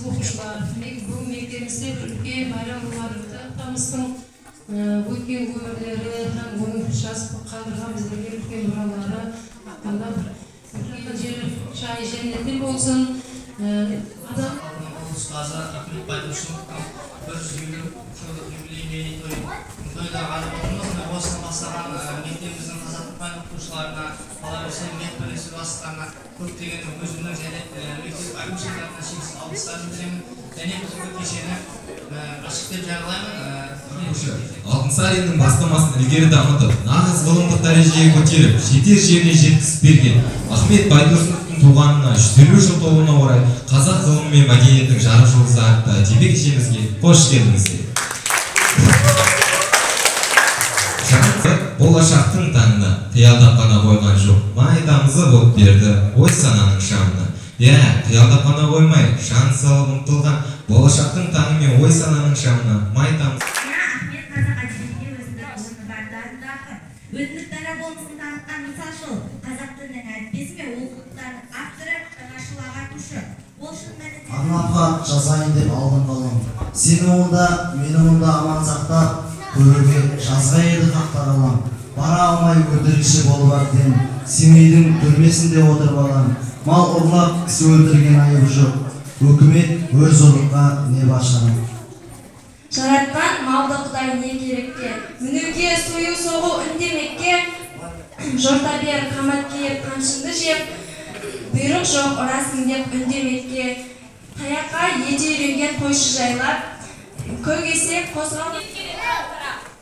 aziz оқушылар, бұл мектебімізде үлкен байрам боларында тамыздың өткен өмірлері, оның жазып қалдырған біздерге үлкен мұралары hakkında şahin cennetin olsun. Uluslararası Akıllı Bayburt'un bir jubiley toyda galiba Bosna basagan mektemimizin Azatlıkman okuyucularına, Palavra Mekbelesi vasıtlarına көптеген өзімнің және мектеп әкімшілеріне шексіз алғыстарымды білдіремін. Және бүгінгі кешені ашық деп жариялаймын. Алтынсариннің бастамасын ілгері дамытып, нағыз ғылымдық дәрежеге көтеріп, жетер жеріне жеткізіп берген Ахмет Байтұрсыновтың туғанына 150 жыл толуына орай қазақ ғылымы мен мәдениеттің жарық жұлдызы атты әдеби кешімізге қош келдіңіздер. Болашақтың таңына қиялдап қана қойған жоқ, майдамызы болып берді ой сананың шамына. Қиялдап қана қоймай, шаң салып ұмтылған болашақтың таңы мен ой сананың шамына майдамызы. Ахмет қазақ әдебиетіне өзіндік орны бар дарындағы, өзіндік дара болмысын танытқан мысалшыл, қазақ тілінің әліппесі мен оқулықтардың авторы, жаңашыл ағартушы. Ол шын мәнінде Арнапқа жазайын деп алдым қалам. Сені онда, мені онда аман сақтап, көруге жазға еді қақтар алам. Бара алмай өтірікші болып әбден, Семейдің түрмесінде отырып алам. Мал ұрлап кісі өлтірген айып жоқ. Өкімет өр зорлыққа не башаны. Жаратқан малды Құдай не керекке, мінуге сойу соғу үндемекке, жорта бер қамат киіп қамшыңды жеп, бұйрық жоқ ұрасың деп үндемекке, таяққа еті үйренген қойшы жайлап, көгесе қозғалып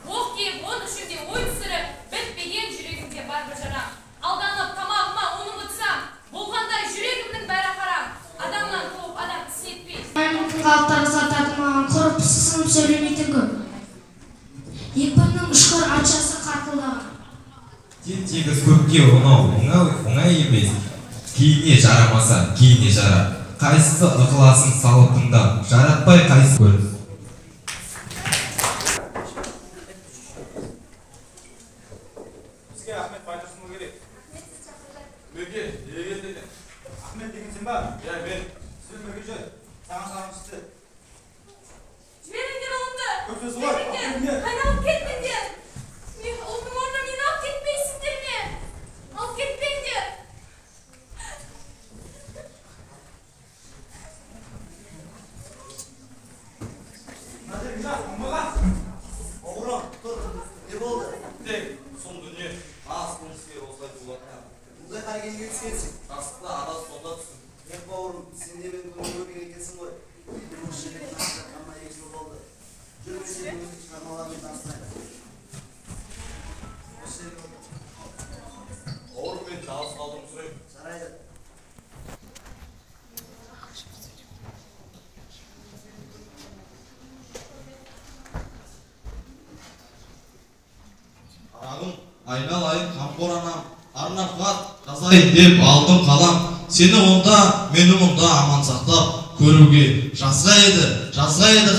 оқ тиіп, он үшінде ой түсіріп, бітпеген жүрегімде бар бір жарам. Алданып тамағыма оны ұмытсам, болғандай жүрегімнің бәрі қарам. Адамнан туып, адам тіс етпей. Қалыптары сататын маған құрып сысынып сөйлемейтін көп. Екпіннің ұшқыр аршасы қартылдаған. Тегіз көпке оңай емес. Кейіне жарамаса, кейіне жарар. Қайсысы ықыласын салып тыңдап, жаратпай қайсы көріп. Ahmet Baytursun'a gerek. Möge, nereye geldin? Ahmet deginsin bak. Ya ben. Sizin Mögeci. Sana sarmıştı. Veringin oldu. Köftesi var. Veringin. Hani alıp ketmedi. Oldum orada beni alıp ketmeysindir mi? Alıp ketmeydi. Hadi güzel. Kumbağa. Oğlum, dur. Ne oldu? Tek. Son dünya. Az konuşuyor olsaydı ulaşan. Burada hergen geçsin. Aslında adas sonda tutsun. Hep oğlum, sen de ben bunu görmeye kesin koy. Bu şeyden nasıl ama eksik oldu. Cümleyi bu çıkarmalarını taslay. Oğlum ben daha saldım süreyim. Sarayda. Арағым, айналайын қамқор анам, арнапқа жазайын деп алдым қалам. Сені онда, мені мұнда аман сақтап, көруге жазға еді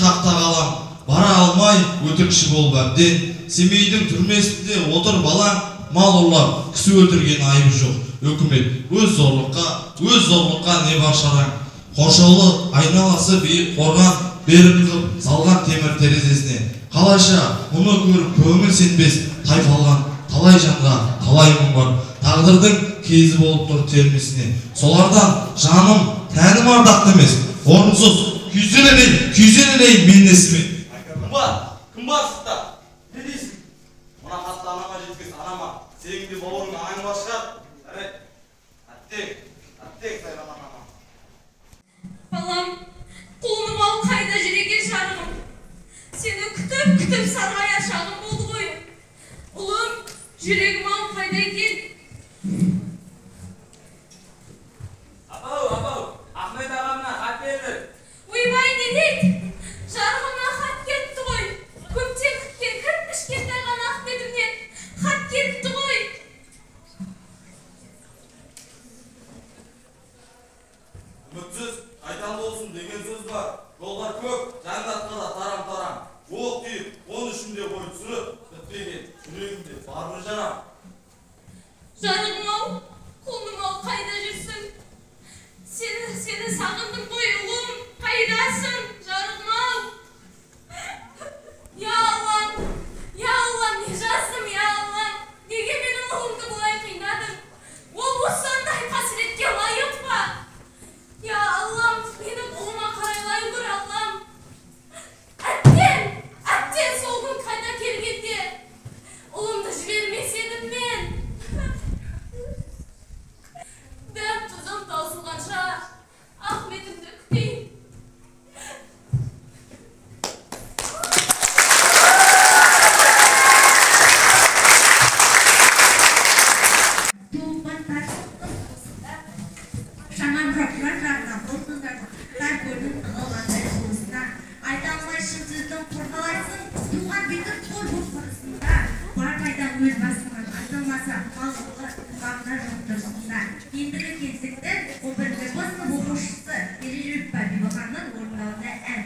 қақта қалам. Бара алмай өтірікші болып әбден, Семейдің түрмесінде отыр балам. Мал ұрлап, кісі өлтірген айыбы жоқ. Өкімет өз зорлыққа не бар шараң. Қоршаулы айналасы биік қорған, беріп қып салған темір терезесіне. Қалайша мұны көріп көңіл сенбес, тайпалған талай жанға талай мұң бар. Тағдырдың кезі болып тұр термесіне. Солардан жаным, тәнім ардақты емес. Орынсыз күйзелейін мен несіме. Кім бар сықта? Не дейсің? Мұна қатты анама жеткіз, анама. Сенің де бауырың анаң бар шығар. Әттек сайран анама. Балам, қолым ал қайда жүреген жарығым. Сені күтіп сарғая шағым болды ғой. Ұлым, жүрегім ал қайда екен. Апау, Ахмет ағамна хат берді. Ойбай, не дейді? Жарығымнан хат кетті ғой. Көптен күткен кірпішкентай ғана Ахметімнен хат кетті ғой. Үмітсіз, қайтан болсын деген сөз бар. Жолдар көп, жандатқа да тарам-тарам. Оқ тиіп, 13-інде ой түсіріп, бітпеген жүрегімде бар бір жарам. Жарығым ау, құлыным ау қайда жүрсің? Seni sağındım koy oğlum. Kaydasın jarığım. Ya Allah'ım. Ya Allah'ım ne жаздым ya Allah'ım. Nege benim oğlumdu bulay kıynadın. O bu sonday hasretke layık mı? Ya Allah'ım benim oğluma karaylayı dur Allah'ım. Әттен сол күн қайта келгенде ұлымды жібермес едім мен. Дәм тұзым таусылғанша Ахметімді күтейін. Ендігі кезекте 11-ші сынып оқушысы Ережепова Бибіханның орындауында ән.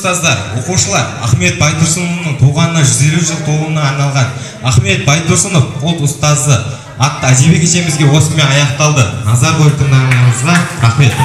ұстаздар, оқушылар, Ахмет Байтұрсыновның туғанына 150 жыл толуына арналған Ахмет Байтұрсынов ұлт ұстазы атты әдеби кешемізге осымен аяқталды. Назар қойып тыңдағаныңызға рахмет.